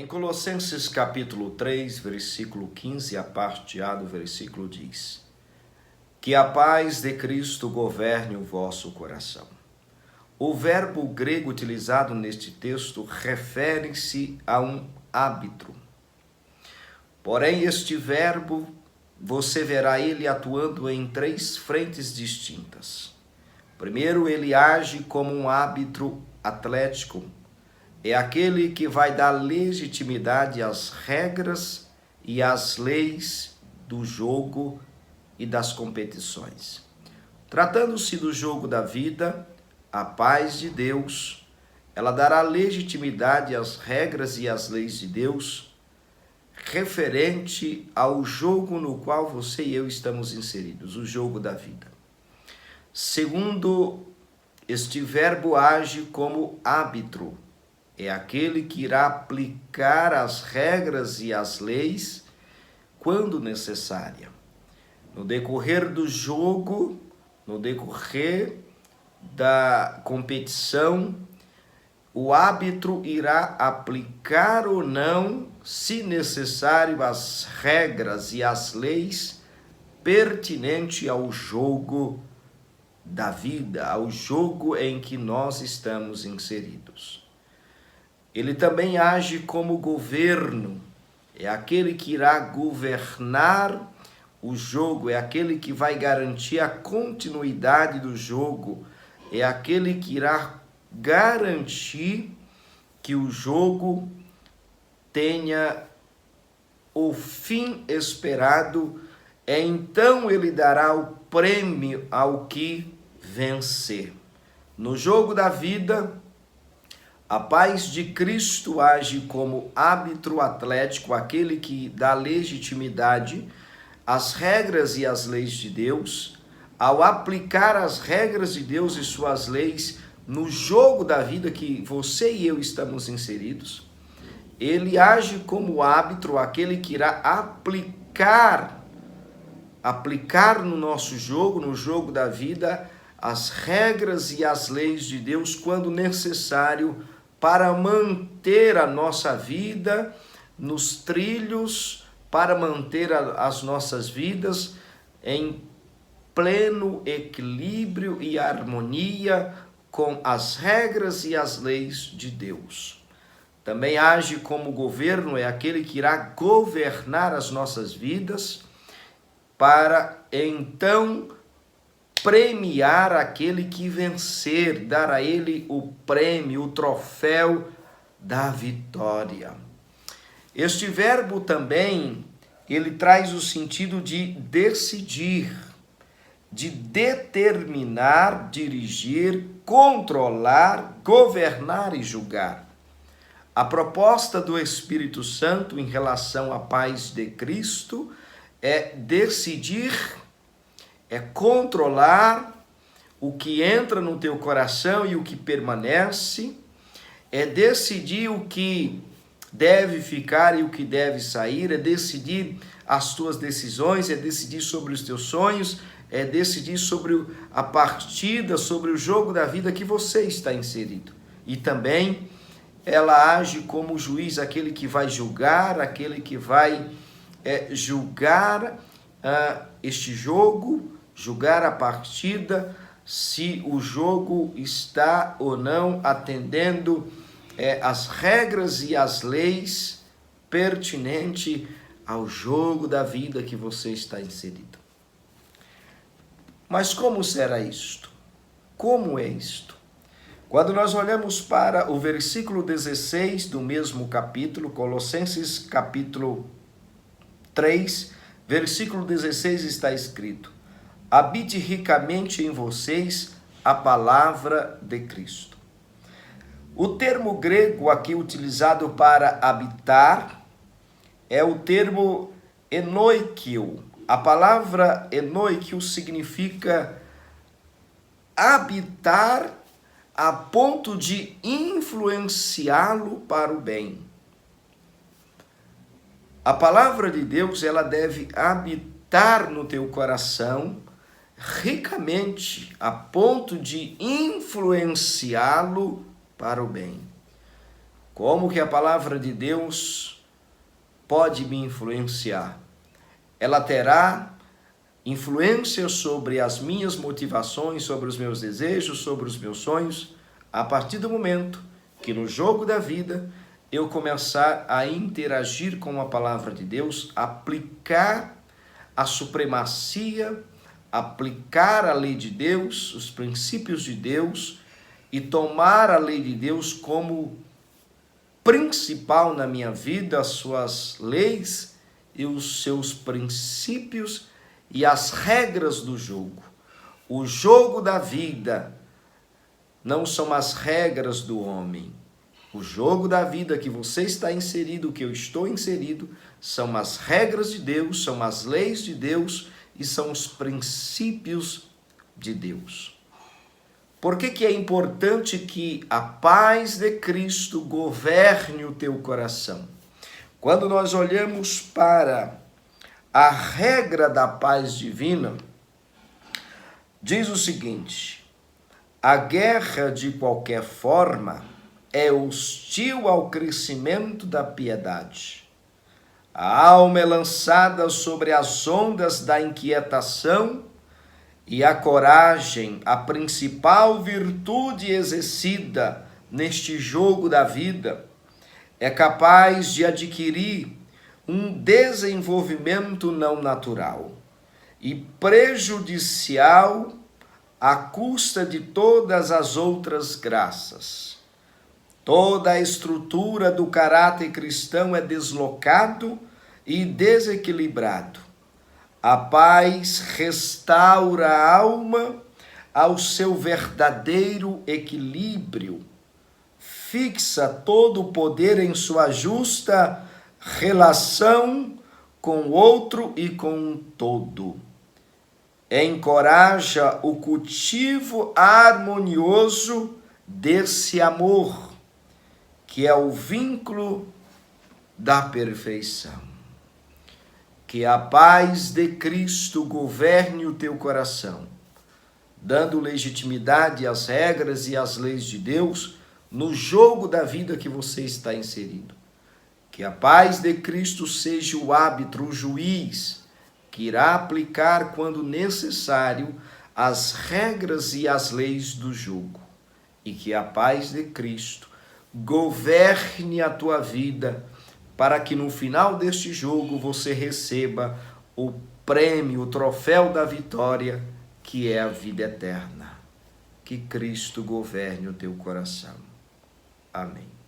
Em Colossenses capítulo 3, versículo 15, a parte A do versículo diz: que a paz de Cristo governe o vosso coração. O verbo grego utilizado neste texto refere-se a um hábito. Porém, este verbo, você verá ele atuando em três frentes distintas. Primeiro, ele age como um árbitro atlético. É aquele que vai dar legitimidade às regras e às leis do jogo e das competições. Tratando-se do jogo da vida, a paz de Deus, ela dará legitimidade às regras e às leis de Deus, referente ao jogo no qual você e eu estamos inseridos, o jogo da vida. Segundo, este verbo age como árbitro. É aquele que irá aplicar as regras e as leis quando necessária. No decorrer do jogo, no decorrer da competição, o árbitro irá aplicar ou não, se necessário, as regras e as leis pertinentes ao jogo da vida, ao jogo em que nós estamos inseridos. Ele também age como governo, é aquele que irá governar o jogo, é aquele que vai garantir a continuidade do jogo, é aquele que irá garantir que o jogo tenha o fim esperado, então ele dará o prêmio ao que vencer. No jogo da vida, a paz de Cristo age como árbitro atlético, aquele que dá legitimidade às regras e às leis de Deus. Ao aplicar as regras de Deus e suas leis no jogo da vida que você e eu estamos inseridos, ele age como árbitro, aquele que irá aplicar no nosso jogo, no jogo da vida, as regras e as leis de Deus quando necessário, para manter a nossa vida nos trilhos, para manter as nossas vidas em pleno equilíbrio e harmonia com as regras e as leis de Deus. Também age como governo, é aquele que irá governar as nossas vidas para então premiar aquele que vencer, dar a ele o prêmio, o troféu da vitória. Este verbo também, ele traz o sentido de decidir, de determinar, dirigir, controlar, governar e julgar. A proposta do Espírito Santo em relação à paz de Cristo é decidir, é controlar o que entra no teu coração e o que permanece, é decidir o que deve ficar e o que deve sair, é decidir as tuas decisões, é decidir sobre os teus sonhos, é decidir sobre a partida, sobre o jogo da vida que você está inserido. E também ela age como juiz, aquele que vai julgar, aquele que vai julgar este jogo, julgar a partida, se o jogo está ou não atendendo as regras e as leis pertinentes ao jogo da vida que você está inserido. Mas como será isto? Como é isto? Quando nós olhamos para o versículo 16 do mesmo capítulo, Colossenses capítulo 3, versículo 16 está escrito: habite ricamente em vocês a palavra de Cristo. O termo grego aqui utilizado para habitar é o termo enoikio. A palavra enoikio significa habitar a ponto de influenciá-lo para o bem. A palavra de Deus, ela deve habitar no teu coração ricamente, a ponto de influenciá-lo para o bem. Como que a palavra de Deus pode me influenciar? Ela terá influência sobre as minhas motivações, sobre os meus desejos, sobre os meus sonhos, a partir do momento que no jogo da vida eu começar a interagir com a palavra de Deus, aplicar a supremacia, aplicar a lei de Deus, os princípios de Deus e tomar a lei de Deus como principal na minha vida, as suas leis e os seus princípios e as regras do jogo. O jogo da vida não são as regras do homem. O jogo da vida que você está inserido, que eu estou inserido, são as regras de Deus, são as leis de Deus e são os princípios de Deus. Por que é importante que a paz de Cristo governe o teu coração? Quando nós olhamos para a regra da paz divina, diz o seguinte: a guerra de qualquer forma é hostil ao crescimento da piedade. A alma é lançada sobre as ondas da inquietação e a coragem, a principal virtude exercida neste jogo da vida, é capaz de adquirir um desenvolvimento não natural e prejudicial à custa de todas as outras graças. Toda a estrutura do caráter cristão é deslocado e desequilibrado. A paz restaura a alma ao seu verdadeiro equilíbrio, fixa todo o poder em sua justa relação com o outro e com o todo. Encoraja o cultivo harmonioso desse amor, que é o vínculo da perfeição. Que a paz de Cristo governe o teu coração, dando legitimidade às regras e às leis de Deus no jogo da vida que você está inserido. Que a paz de Cristo seja o árbitro, o juiz, que irá aplicar, quando necessário, as regras e as leis do jogo. E que a paz de Cristo governe a tua vida, para que no final deste jogo você receba o prêmio, o troféu da vitória, que é a vida eterna. Que Cristo governe o teu coração. Amém.